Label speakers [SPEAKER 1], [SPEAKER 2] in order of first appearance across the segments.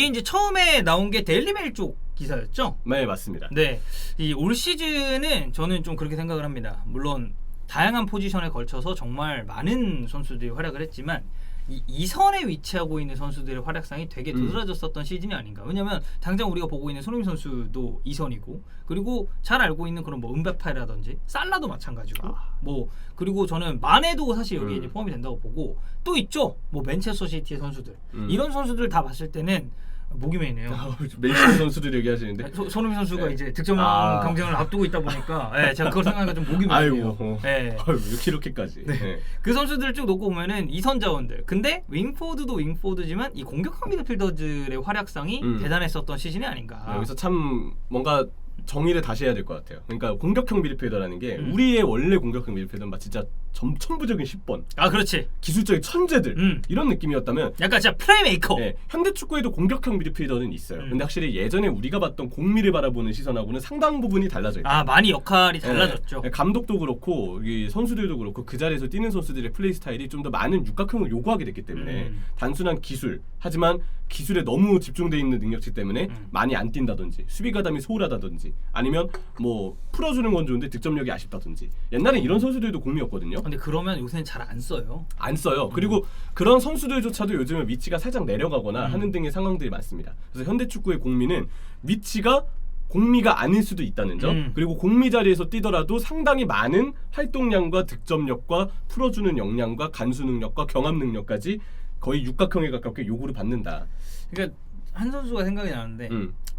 [SPEAKER 1] 이게 이제 처음에 나온 게 데일리메일 쪽 기사였죠?
[SPEAKER 2] 네, 맞습니다.
[SPEAKER 1] 네, 이 올 시즌은 저는 좀 그렇게 생각을 합니다. 물론 다양한 포지션에 걸쳐서 정말 많은 선수들이 활약을 했지만 이 2선에 위치하고 있는 선수들의 활약상이 되게 도드라졌었던 시즌이 아닌가. 왜냐면 당장 우리가 보고 있는 손흥민 선수도 2선이고, 그리고 잘 알고 있는 그런 뭐 은바페라든지 살라도 마찬가지고, 뭐 그리고 저는 마네도 사실 여기 이제 포함이 된다고 보고, 또 있죠. 뭐 맨체스터 시티의 선수들. 이런 선수들 다 봤을 때는 목이 메이네요.
[SPEAKER 2] 맨시티 선수들 얘기하시는데
[SPEAKER 1] 손흥민 선수가
[SPEAKER 2] 네.
[SPEAKER 1] 이제 득점 경쟁을 앞두고 있다 보니까 제가 그걸 생각하니까 좀 목이 메이네요.
[SPEAKER 2] 아이고,
[SPEAKER 1] 네.
[SPEAKER 2] 이렇게까지.
[SPEAKER 1] 네.
[SPEAKER 2] 네.
[SPEAKER 1] 그 선수들을 쭉 놓고 보면은 2선 자원들. 근데 윙포드도 윙포드지만 이 공격형 미드필더들의 활약상이 대단했었던 시즌이 아닌가.
[SPEAKER 2] 여기서 참 뭔가 정의를 다시 해야 될 것 같아요. 그러니까 공격형 미드필더라는 게 우리의 원래 공격형 미드필더는 막 진짜 천부적인 10번.
[SPEAKER 1] 아, 그렇지.
[SPEAKER 2] 기술적인 천재들 이런 느낌이었다면
[SPEAKER 1] 약간 진짜 플레이메이커.
[SPEAKER 2] 네, 현대 축구에도 공격형 미드필더는 있어요. 근데 확실히 예전에 우리가 봤던 공미를 바라보는 시선하고는 상당 부분이 달라져 있어요.
[SPEAKER 1] 많이 역할이 달라졌죠.
[SPEAKER 2] 네, 감독도 그렇고 이 선수들도 그렇고 그 자리에서 뛰는 선수들의 플레이 스타일이 좀 더 많은 육각형을 요구하게 됐기 때문에 단순한 기술, 하지만 기술에 너무 집중돼 있는 능력치 때문에 많이 안 뛴다든지 수비 가담이 소홀하다든지 아니면 뭐 풀어주는 건 좋은데 득점력이 아쉽다든지 옛날에 이런 선수들도 공미였거든요.
[SPEAKER 1] 근데 그러면 요새는 잘 안 써요.
[SPEAKER 2] 안 써요. 그리고 그런 선수들조차도 요즘은 위치가 살짝 내려가거나 하는 등의 상황들이 많습니다. 그래서 현대 축구의 공미는 위치가 공미가 아닐 수도 있다는 점, 그리고 공미 자리에서 뛰더라도 상당히 많은 활동량과 득점력과 풀어주는 역량과 간수 능력과 경합 능력까지 거의 육각형에 가깝게 요구를 받는다.
[SPEAKER 1] 그러니까 한 선수가 생각이 나는데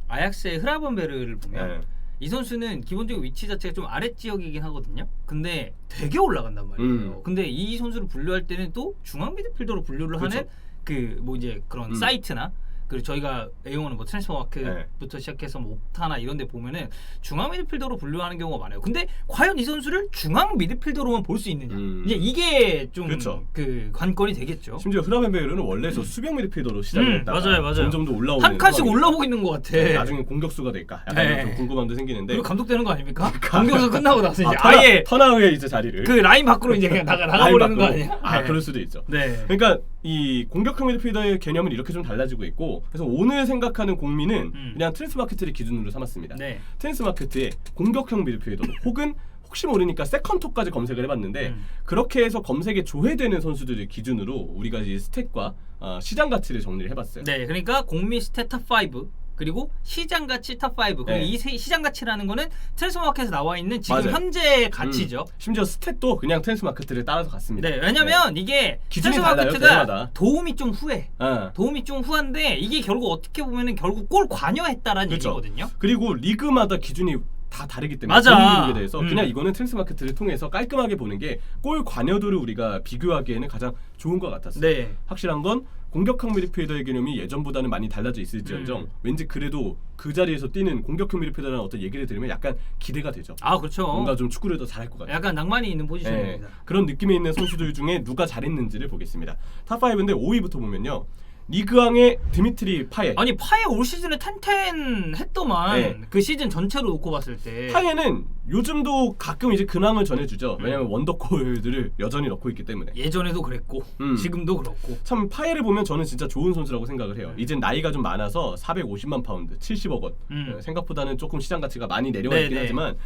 [SPEAKER 1] 아약스의 흐라번베르를 보면 이 선수는 기본적으로 위치 자체가 좀 아랫 지역이긴 하거든요. 근데 되게 올라간단 말이에요. 근데 이 선수를 분류할 때는 또 중앙 미드필더로 분류를
[SPEAKER 2] 그렇죠.
[SPEAKER 1] 하는 그 뭐 이제 그런 사이트나 그리고 저희가 애용하는 뭐 트랜스퍼마켓부터 시작해서 뭐 옵타나 이런 데 보면은 중앙 미드필더로 분류하는 경우가 많아요. 근데 과연 이 선수를 중앙 미드필더로만 볼 수 있느냐? 이제 이게 좀 그 관건이 되겠죠.
[SPEAKER 2] 심지어 흐라벤베르는 원래 수비형 미드필더로 시작을 했다가
[SPEAKER 1] 맞아요.
[SPEAKER 2] 점점 더 올라오는
[SPEAKER 1] 한 칸씩 올라오고 있는 것 같아.
[SPEAKER 2] 나중에 공격수가 될까? 약간 좀 궁금함도 생기는데.
[SPEAKER 1] 그리고 감독 되는 거 아닙니까? 공격수 끝나고 나서 이제
[SPEAKER 2] 터나우의 이제 자리를
[SPEAKER 1] 그 라인 밖으로 이제 그냥 나가버리는 거 아니야?
[SPEAKER 2] 그럴 수도 있죠.
[SPEAKER 1] 네.
[SPEAKER 2] 그러니까 이 공격형 미드필더의 개념은 이렇게 좀 달라지고 있고, 그래서 오늘 생각하는 공미는 그냥 트랜스마케트를 기준으로 삼았습니다.
[SPEAKER 1] 네.
[SPEAKER 2] 트랜스마케트에 공격형 미드필더 혹은 혹시 모르니까 세컨톱까지 검색을 해봤는데 그렇게 해서 검색에 조회되는 선수들을 기준으로 우리가 이 스탯과 시장 가치를 정리를 해봤어요.
[SPEAKER 1] 네, 그러니까 공미 스탯 탑5 그리고 시장 가치 탑5 그리고 이 시장 가치라는 거는 트랜스마켓에 나와 있는 지금 현재 가치죠.
[SPEAKER 2] 심지어 스탯도 그냥 트랜스마켓을 따라서 갔습니다.
[SPEAKER 1] 네, 왜냐면 이게 트랜스마켓가 도움이 좀 후해. 도움이 좀 후한데 이게 결국 어떻게 보면은 결국 골 관여했다라는 얘기거든요.
[SPEAKER 2] 그리고 리그마다 기준이 다 다르기 때문에
[SPEAKER 1] 맞아.
[SPEAKER 2] 대해서 그냥 이거는 트랜스마켓을 통해서 깔끔하게 보는 게 골 관여도를 우리가 비교하기에는 가장 좋은 것 같았어요.
[SPEAKER 1] 네.
[SPEAKER 2] 확실한 건 공격형 미드필더의 개념이 예전보다는 많이 달라져 있을지언정 왠지 그래도 그 자리에서 뛰는 공격형 미드필더라는 어떤 얘기를 들으면 약간 기대가 되죠.
[SPEAKER 1] 아, 그렇죠.
[SPEAKER 2] 뭔가 좀 축구를 더 잘할 것 같아요.
[SPEAKER 1] 약간 낭만이 있는 포지션입니다.
[SPEAKER 2] 그런 느낌이 있는 선수들 중에 누가 잘했는지를 보겠습니다. 탑5인데 5위부터 보면요. 리그왕의 드미트리 파예.
[SPEAKER 1] 아니 파예 올 시즌에 탄탄했더만 그 시즌 전체로 놓고 봤을 때
[SPEAKER 2] 파예는 요즘도 가끔 이제 근황을 전해주죠. 왜냐면 원더골들을 여전히 넣고 있기 때문에.
[SPEAKER 1] 예전에도 그랬고 지금도 그렇고.
[SPEAKER 2] 참 파예를 보면 저는 진짜 좋은 선수라고 생각을 해요. 이젠 나이가 좀 많아서 450만 파운드 70억 원 생각보다는 조금 시장 가치가 많이 내려와 있긴 하지만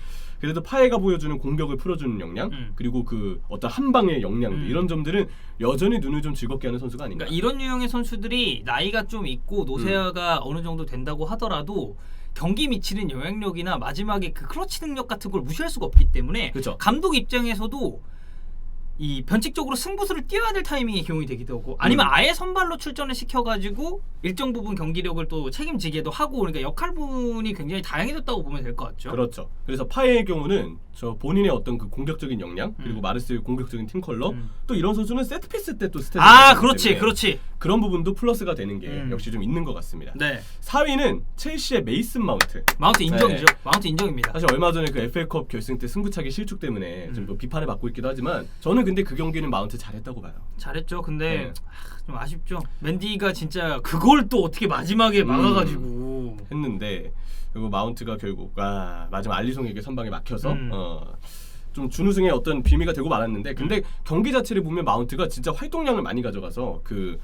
[SPEAKER 2] 그래도 파예가 보여주는 공격을 풀어주는 역량 그리고 그 어떤 한 방의 역량 이런 점들은 여전히 눈을 좀 즐겁게 하는 선수가 아닌가.
[SPEAKER 1] 그러니까 이런 유형의 선수들이 나이가 좀 있고 노세아가 어느 정도 된다고 하더라도 경기 미치는 영향력이나 마지막에 그 클러치 능력 같은 걸 무시할 수가 없기 때문에 감독 입장에서도 이 변칙적으로 승부수를 띄워야 될 타이밍에 기용이 되기도 하고 아니면 아예 선발로 출전을 시켜가지고 일정 부분 경기력을 또 책임지기도 하고 그러니까 역할분이 굉장히 다양해졌다고 보면 될 것 같죠.
[SPEAKER 2] 그렇죠. 그래서 파예의 경우는 저 본인의 어떤 그 공격적인 역량 그리고 마르세유의 공격적인 팀 컬러 또 이런 선수는 세트피스 때 또 스탯을
[SPEAKER 1] 그렇지.
[SPEAKER 2] 그런 부분도 플러스가 되는 게 역시 좀 있는 것 같습니다.
[SPEAKER 1] 네.
[SPEAKER 2] 4위는 첼시의 메이슨 마운트.
[SPEAKER 1] 마운트 인정이죠. 마운트 인정입니다.
[SPEAKER 2] 사실 얼마 전에 그 FA컵 결승 때 승부차기 실축 때문에 좀 비판을 받고 있기도 하지만 저는 근데 그 경기는 마운트 잘했다고 봐요.
[SPEAKER 1] 잘했죠. 근데 좀 아쉽죠. 맨디가 진짜 그걸 또 어떻게 마지막에 막아가지고
[SPEAKER 2] 했는데 그리고 마운트가 결국 마지막 알리송에게 선방에 막혀서 좀 준우승의 어떤 비밀가 되고 말았는데 근데 경기 자체를 보면 마운트가 진짜 활동량을 많이 가져가서 그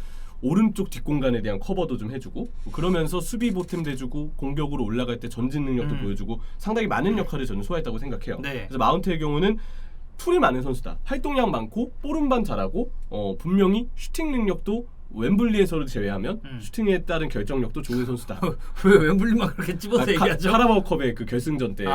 [SPEAKER 2] 오른쪽 뒷공간에 대한 커버도 좀 해주고 그러면서 수비 보탬도 해주고 공격으로 올라갈 때 전진 능력도 보여주고 상당히 많은 역할을 저는 소화했다고 생각해요.
[SPEAKER 1] 네.
[SPEAKER 2] 그래서 마운트의 경우는 툴이 많은 선수다. 활동량 많고 볼 운반 잘하고 분명히 슈팅 능력도 웸블리에서를 제외하면 슈팅에 따른 결정력도 좋은 선수다.
[SPEAKER 1] 왜 웸블리만 그렇게 집어서 얘기하죠?
[SPEAKER 2] 카라바오컵의 그 결승전 때는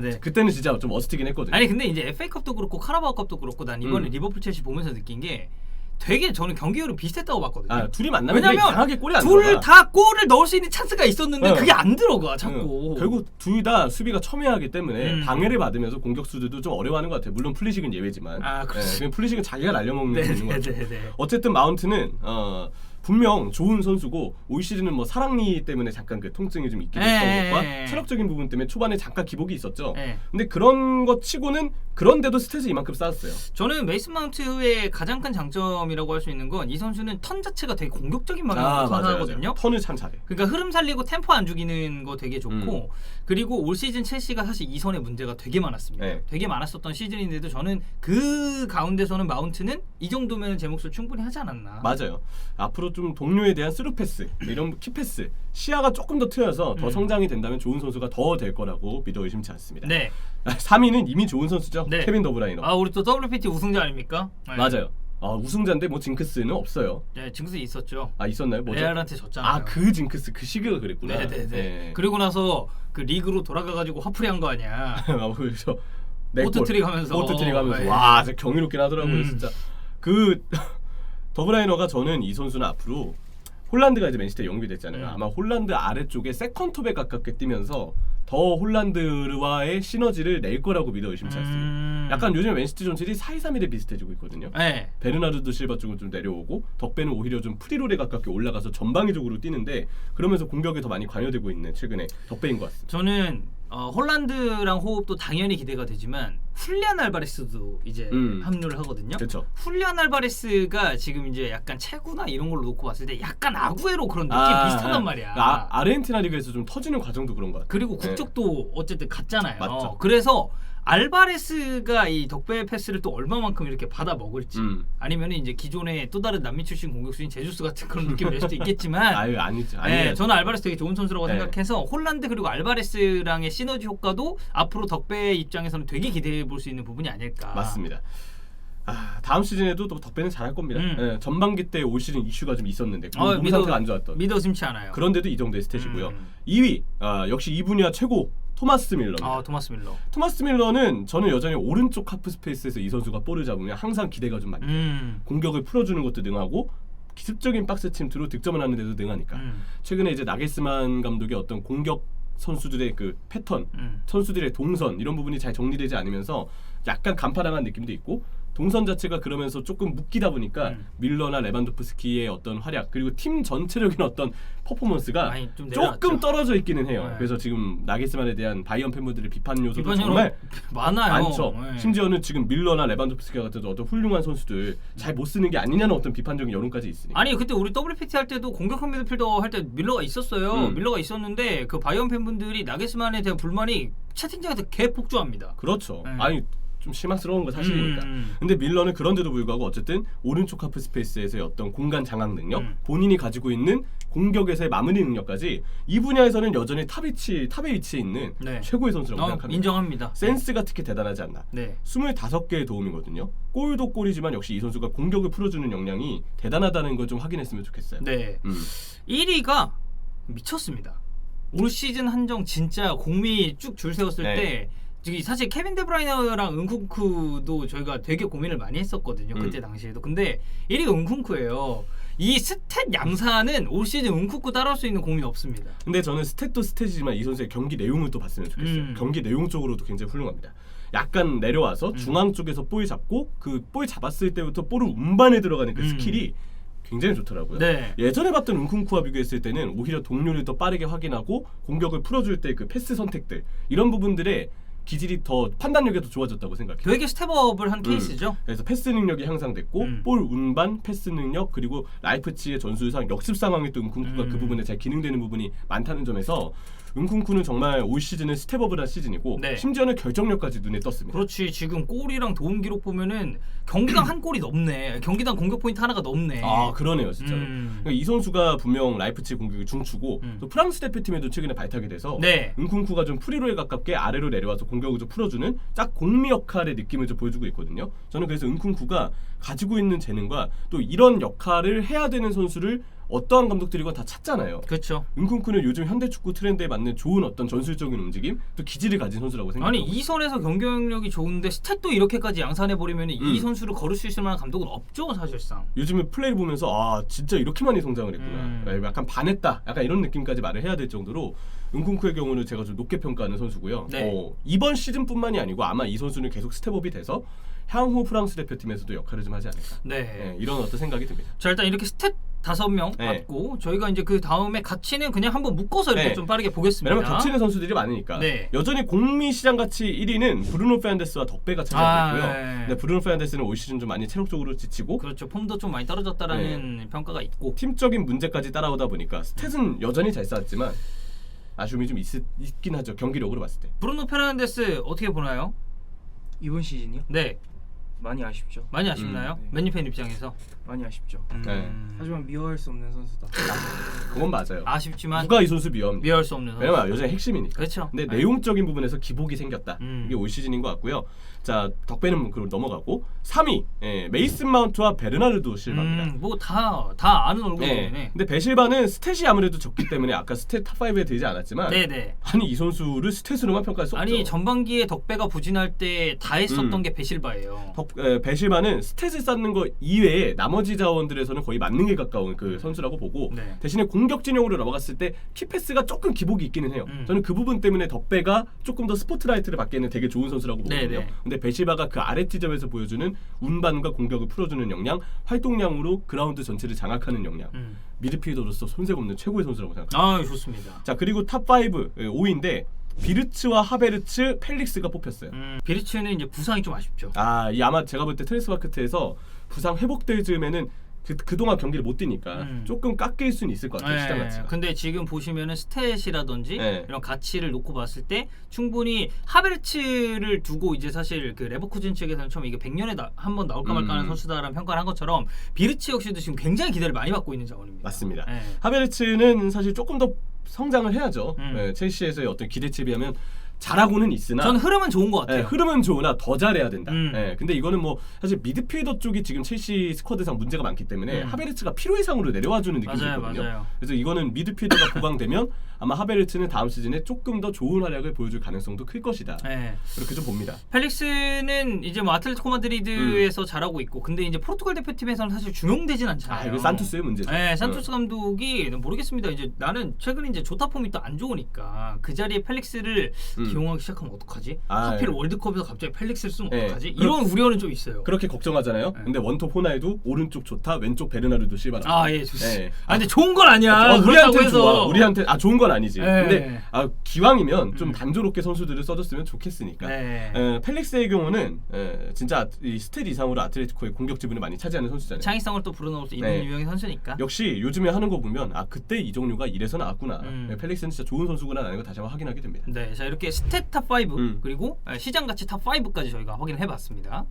[SPEAKER 1] 네.
[SPEAKER 2] 그때는 진짜 좀 어스티긴 했거든요.
[SPEAKER 1] 아니 근데 이제 FA컵도 그렇고 카라바오컵도 그렇고 난 이번에 리버풀 첼시 보면서 느낀 게 되게 저는 경기율은 비슷했다고 봤거든요.
[SPEAKER 2] 둘이 만나면 이상하게 골이 안
[SPEAKER 1] 둘
[SPEAKER 2] 들어가.
[SPEAKER 1] 다 골을 넣을 수 있는 찬스가 있었는데 그게 안 들어가 자꾸.
[SPEAKER 2] 결국 둘 다 수비가 첨예하기 때문에 방해를 받으면서 공격수들도 좀 어려워하는 것 같아요. 물론 플리식은 예외지만.
[SPEAKER 1] 그렇지.
[SPEAKER 2] 플리식은 자기가 날려먹는 게 있는 것 같아요.
[SPEAKER 1] 네.
[SPEAKER 2] 어쨌든 마운트는 분명 좋은 선수고 올 시즌은 뭐 사랑니 때문에 잠깐 그 통증이 좀 있기도 했던 것과 체력적인 부분 때문에 초반에 잠깐 기복이 있었죠. 근데 그런 것 치고는 그런데도 스탯을 이만큼 쌓았어요.
[SPEAKER 1] 저는 메이슨 마운트의 가장 큰 장점이라고 할 수 있는 건 이 선수는 턴 자체가 되게 공격적인 방향으로 선하거든요.
[SPEAKER 2] 턴을 참 잘해.
[SPEAKER 1] 그러니까 흐름 살리고 템포 안 죽이는 거 되게 좋고 그리고 올 시즌 첼시가 사실 이 선에 문제가 되게 많았습니다. 되게 많았었던 시즌인데도 저는 그 가운데서는 마운트는 이 정도면 제 몫을 충분히 하지 않았나.
[SPEAKER 2] 맞아요. 앞으로 좀 동료에 대한 스루 패스, 이런 키 패스, 시야가 조금 더 트여서 더 성장이 된다면 좋은 선수가 더 될 거라고 믿어 의심치 않습니다.
[SPEAKER 1] 네.
[SPEAKER 2] 3위는 이미 좋은 선수죠.
[SPEAKER 1] 네.
[SPEAKER 2] 케빈 더브라이너.
[SPEAKER 1] 우리 또 WPT 우승자 아닙니까? 네.
[SPEAKER 2] 맞아요. 우승자인데 뭐 징크스는 없어요.
[SPEAKER 1] 네, 징크스 있었죠.
[SPEAKER 2] 있었나요? 뭐죠?
[SPEAKER 1] 레알한테 졌잖아요.
[SPEAKER 2] 그 징크스 그 시기가 그랬구나.
[SPEAKER 1] 네. 그리고 나서 그 리그로 돌아가가지고 화풀이한 거 아니야.
[SPEAKER 2] 그래서
[SPEAKER 1] 보트트릭 하면서.
[SPEAKER 2] 와, 진짜 경이롭긴 하더라고요, 진짜. 그 더브라이너가 저는 이 선수는 앞으로 홀란드가 이제 맨시티에 영입이 됐잖아요. 아마 홀란드 아래쪽에 세컨톱에 가깝게 뛰면서 더 홀란드와의 시너지를 낼 거라고 믿어 의심치 않습니다. 약간 요즘 맨시티 전술이 4-2-3-1에 비슷해지고 있거든요.
[SPEAKER 1] 네.
[SPEAKER 2] 베르나르도 실바 쪽은 좀 내려오고 덕배는 오히려 좀 프리롤에 가깝게 올라가서 전방위적으로 뛰는데 그러면서 공격에 더 많이 관여되고 있는 최근에 덕배인 것 같습니다.
[SPEAKER 1] 저는 홀란드랑 호흡도 당연히 기대가 되지만 훌리안 알바레스도 이제 합류를 하거든요.
[SPEAKER 2] 그렇죠.
[SPEAKER 1] 훌리안 알바레스가 지금 이제 약간 체구나 이런 걸로 놓고 봤을 때 약간 아구에로 그런 느낌 비슷하단 말이야.
[SPEAKER 2] 아르헨티나 리그에서 좀 터지는 과정도 그런 것 같아요.
[SPEAKER 1] 그리고 국적도 어쨌든 같잖아요.
[SPEAKER 2] 맞죠.
[SPEAKER 1] 그래서 알바레스가 이 덕배의 패스를 또 얼마만큼 이렇게 받아 먹을지 아니면 이제 기존의 또 다른 남미 출신 공격수인 제주스 같은 그런 느낌이 낼 수도 있겠지만
[SPEAKER 2] 아니죠.
[SPEAKER 1] 저는 알바레스 되게 좋은 선수라고 생각해서 홀란드 그리고 알바레스랑의 시너지 효과도 앞으로 덕배의 입장에서는 되게 기대해 볼 수 있는 부분이 아닐까.
[SPEAKER 2] 맞습니다. 다음 시즌에도 또 덕배는 잘할 겁니다. 전반기 때 올 시즌 이슈가 좀 있었는데 몸 상태가 안 좋았던.
[SPEAKER 1] 믿어 심치 않아요.
[SPEAKER 2] 그런데도 이 정도의 스탯이고요. 2위 역시 이 분야 최고 토마스 밀러입니다. 토마스 밀러는 저는 여전히 오른쪽 하프 스페이스에서 이 선수가 볼을 잡으면 항상 기대가 좀 많이 돼요. 공격을 풀어주는 것도 능하고 기습적인 박스 침투로 득점을 하는 데도 능하니까 최근에 이제 나겔스만 감독의 어떤 공격 선수들의 그 패턴, 선수들의 동선 이런 부분이 잘 정리되지 않으면서 약간 간파당한 느낌도 있고 동선 자체가 그러면서 조금 묶이다 보니까 밀러나 레반도프스키의 어떤 활약 그리고 팀 전체적인 어떤 퍼포먼스가 조금 떨어져 있기는 해요. 그래서 지금 나겔스만에 대한 바이언 팬분들의 비판 요소도 정말 많죠. 심지어는 지금 밀러나 레반도프스키 같은 어떤 훌륭한 선수들 잘 못 쓰는 게 아니냐는 어떤 비판적인 여론까지 있으니까.
[SPEAKER 1] 아니 그때 우리 WPT 할 때도 공격형 미드필더 할 때 밀러가 있었어요. 밀러가 있었는데 그 바이언 팬분들이 나겔스만에 대한 불만이 채팅창에서 개폭주합니다.
[SPEAKER 2] 그렇죠. 아니 좀 실망스러운 건 사실이니까. 근데 밀러는 그런데도 불구하고 어쨌든 오른쪽 하프 스페이스에서의 어떤 공간 장악 능력, 본인이 가지고 있는 공격에서의 마무리 능력까지 이 분야에서는 여전히 탑에 위치해 있는 최고의 선수라고 생각합니다.
[SPEAKER 1] 인정합니다.
[SPEAKER 2] 센스가 특히 대단하지 않나. 25개의 도움이거든요. 골도 골이지만 역시 이 선수가 공격을 풀어주는 역량이 대단하다는 걸 좀 확인했으면 좋겠어요.
[SPEAKER 1] 1위가 미쳤습니다. 올 시즌 한정 진짜 공미 쭉 줄 세웠을 때 사실 케빈 데브라이너랑 은쿵쿠도 저희가 되게 고민을 많이 했었거든요. 그때 당시에도. 근데 1위가 은쿵쿠예요. 이 스탯 양산은 올 시즌 은쿵쿠 따라올 수 있는 공이 없습니다.
[SPEAKER 2] 근데 저는 스탯도 스탯이지만 이 선수의 경기 내용을 또 봤으면 좋겠어요. 경기 내용 쪽으로도 굉장히 훌륭합니다. 약간 내려와서 중앙 쪽에서 볼 잡고 그 볼 잡았을 때부터 볼을 운반에 들어가는 그 스킬이 굉장히 좋더라고요. 예전에 봤던 은쿵쿠와 비교했을 때는 오히려 동료를 더 빠르게 확인하고 공격을 풀어줄 때 그 패스 선택들 이런 부분들의 기질이 더 판단력이 더 좋아졌다고 생각해요.
[SPEAKER 1] 되게 스텝업을 한 케이스죠.
[SPEAKER 2] 그래서 패스 능력이 향상됐고 볼 운반, 패스 능력 그리고 라이프치히의 전술상 역습 상황에 또 은쿵쿠가 그 부분에 잘 기능되는 부분이 많다는 점에서 은쿤쿠는 정말 올 시즌은 스텝업을 한 시즌이고
[SPEAKER 1] 네.
[SPEAKER 2] 심지어는 결정력까지 눈에 떴습니다.
[SPEAKER 1] 그렇지. 지금 골이랑 도움 기록 보면은 경기당 한 골이 넘네. 경기당 공격 포인트 하나가 넘네.
[SPEAKER 2] 아 그러네요 진짜로. 그러니까 이 선수가 분명 라이프치히 공격이 중추고 또 프랑스 대표팀에도 최근에 발탁이 돼서
[SPEAKER 1] 네.
[SPEAKER 2] 은쿤쿠가 좀 프리로에 가깝게 아래로 내려와서 공격을 좀 풀어주는 짝 공미 역할의 느낌을 좀 보여주고 있거든요. 저는 그래서 은쿤쿠가 가지고 있는 재능과 또 이런 역할을 해야 되는 선수를 어떠한 감독들이건 다 찾잖아요.
[SPEAKER 1] 그렇죠.
[SPEAKER 2] 은쿤쿠는 요즘 현대 축구 트렌드에 맞는 좋은 어떤 전술적인 움직임, 또 기질을 가진 선수라고 생각합니다.
[SPEAKER 1] 아니 이 선에서 경쟁력이 좋은데 스탯도 이렇게까지 양산해 버리면 이 선수를 거를 수 있을 만한 감독은 없죠 사실상.
[SPEAKER 2] 요즘에 플레이를 보면서 아 진짜 이렇게 많이 성장을 했구나. 약간 반했다. 약간 이런 느낌까지 말을 해야 될 정도로 은쿤쿠의 경우는 제가 좀 높게 평가하는 선수고요.
[SPEAKER 1] 네.
[SPEAKER 2] 이번 시즌뿐만이 아니고 아마 이 선수는 계속 스텝업이 돼서 향후 프랑스 대표팀에서도 역할을 좀 하지 않을까.
[SPEAKER 1] 네.
[SPEAKER 2] 이런 어떤 생각이 듭니다.
[SPEAKER 1] 자 일단 이렇게 스탯 5명
[SPEAKER 2] 네.
[SPEAKER 1] 받고 저희가 이제 그 다음에 가치는 그냥 한번 묶어서 이렇게
[SPEAKER 2] 네.
[SPEAKER 1] 좀 빠르게 보겠습니다.
[SPEAKER 2] 왜냐면 겹치는 선수들이 많으니까.
[SPEAKER 1] 네.
[SPEAKER 2] 여전히 공미 시장 가치 1위는 브루노 페르난데스와 덕배가 차지하고 있고요.
[SPEAKER 1] 네.
[SPEAKER 2] 근데 브루노 페르난데스는 올 시즌 좀 많이 체력적으로 지치고
[SPEAKER 1] 그렇죠. 폼도 좀 많이 떨어졌다라는 평가가 있고.
[SPEAKER 2] 팀적인 문제까지 따라오다 보니까 스탯은 여전히 잘 쌓았지만 아쉬움이 좀 있긴 하죠. 경기력으로 봤을 때.
[SPEAKER 1] 브루노 페르난데스 어떻게 보나요?
[SPEAKER 3] 이번 시즌이요?
[SPEAKER 1] 네.
[SPEAKER 3] 많이 아쉽죠.
[SPEAKER 1] 많이 아쉽나요?
[SPEAKER 3] 네.
[SPEAKER 1] 맨유 팬 입장에서.
[SPEAKER 3] 많이 아쉽죠.
[SPEAKER 2] 네.
[SPEAKER 3] 하지만 미워할 수 없는 선수다.
[SPEAKER 2] 그건 맞아요.
[SPEAKER 1] 아쉽지만
[SPEAKER 2] 누가 이 선수 미워합니까?
[SPEAKER 1] 미워할 수 없는 선수.
[SPEAKER 2] 왜냐면 여전히 핵심이니까.
[SPEAKER 1] 그렇죠.
[SPEAKER 2] 근데
[SPEAKER 1] 네.
[SPEAKER 2] 내용적인 부분에서 기복이 생겼다. 이게 올 시즌인 것 같고요. 자 덕배는 그럼 넘어가고 3위 메이슨 마운트와 베르나르도 실바입니다.
[SPEAKER 1] 뭐 다 아는 얼굴이네.
[SPEAKER 2] 근데 베실바는 스탯이 아무래도 적기 때문에 아까 스탯 탑 5에 들지 않았지만
[SPEAKER 1] 네네.
[SPEAKER 2] 아니 이 선수를 스탯으로만 평가할 수 없죠.
[SPEAKER 1] 아니 전반기에 덕배가 부진할 때 다 했었던 게 베실바예요.
[SPEAKER 2] 베실바는 스탯을 쌓는 거 이외에 나머지 자원들에서는 거의 만능에 가까운 그 선수라고 보고
[SPEAKER 1] 네.
[SPEAKER 2] 대신에 공격 진영으로 넘어갔을 때 키패스가 조금 기복이 있기는 해요. 저는 그 부분 때문에 덕배가 조금 더 스포트라이트를 받기에는 되게 좋은 선수라고 보거든요.
[SPEAKER 1] 네네.
[SPEAKER 2] 근데 베실바가 그 아래 지점에서 보여주는 운반과 공격을 풀어주는 역량, 활동량으로 그라운드 전체를 장악하는 역량, 미드필더로서 손색 없는 최고의 선수라고 생각합니다.
[SPEAKER 1] 아 좋습니다.
[SPEAKER 2] 자 그리고 탑 5, 5위인데 비르츠와 하베르츠, 펠릭스가 뽑혔어요.
[SPEAKER 1] 비르츠는 이제 부상이 좀 아쉽죠.
[SPEAKER 2] 이 아마 제가 볼 때 트랜스마크트에서 부상 회복될 즈음에는 그동안 경기를 못 뛰니까 조금 깎일 수는 있을 것 같아요. 시장 가치가.
[SPEAKER 1] 근데 지금 보시면은 스탯이라든지
[SPEAKER 2] 네.
[SPEAKER 1] 이런 가치를 놓고 봤을 때 충분히 하베르츠를 두고 이제 사실 그 레버쿠젠 측에서는 처음 이게 100년에 한 번 나올까 말까 하는 선수다라는 평가를 한 것처럼 비르츠 역시도 지금 굉장히 기대를 많이 받고 있는 자원입니다.
[SPEAKER 2] 맞습니다.
[SPEAKER 1] 네.
[SPEAKER 2] 하베르츠는 사실 조금 더 성장을 해야죠. 첼시에서의 어떤 기대치에 비하면 잘하고는 있으나
[SPEAKER 1] 저는 흐름은 좋은 것 같아요.
[SPEAKER 2] 흐름은 좋으나 더 잘해야 된다. 근데 이거는 뭐 사실 미드필더 쪽이 지금 첼시 스쿼드상 문제가 많기 때문에 하베르츠가 필요 이상으로 내려와주는 느낌이 있거든요.
[SPEAKER 1] 맞아요.
[SPEAKER 2] 그래서 이거는 미드필더가 보강되면 아마 하베르츠는 다음 시즌에 조금 더 좋은 활약을 보여줄 가능성도 클 것이다.
[SPEAKER 1] 네.
[SPEAKER 2] 그렇게 좀 봅니다.
[SPEAKER 1] 펠릭스는 이제 뭐 아틀레티코 마드리드에서 잘하고 있고, 근데 이제 포르투갈 대표팀에서는 사실 중용되진 않잖아요.
[SPEAKER 2] 이거 산투스의 문제죠.
[SPEAKER 1] 네, 산투스 감독이 모르겠습니다. 이제 나는 최근에 이제 조타 폼이 또 안 좋으니까 그 자리에 펠릭스를 기용하기 시작하면 어떡하지? 하필 월드컵에서 갑자기 펠릭스를 쓰면 어떡하지? 이런 우려는 좀 있어요.
[SPEAKER 2] 그렇게 걱정하잖아요. 근데 원톱 호날두, 오른쪽 좋다, 왼쪽 베르나르도 실바라.
[SPEAKER 1] 예, 좋습니다. 근데 좋은 건 아니야.
[SPEAKER 2] 우리한테 좋아. 우리한테 좋은 건 아니지.
[SPEAKER 1] 네.
[SPEAKER 2] 근데 기왕이면 좀 단조롭게 선수들을 써줬으면 좋겠으니까.
[SPEAKER 1] 네.
[SPEAKER 2] 펠릭스의 경우는 진짜 이 스탯 이상으로 아틀레티코의 공격 지분을 많이 차지하는 선수잖아요.
[SPEAKER 1] 창의성을 또 불어넣어서 있는 유형의 선수니까.
[SPEAKER 2] 역시 요즘에 하는 거 보면 그때 이정료가 이래서 나왔구나. 펠릭스는 진짜 좋은 선수구나라는 거 다시 한번 확인하게 됩니다.
[SPEAKER 1] 네, 자 이렇게 스탯 탑 5 그리고 시장 가치 탑 5까지 저희가 확인을 해봤습니다.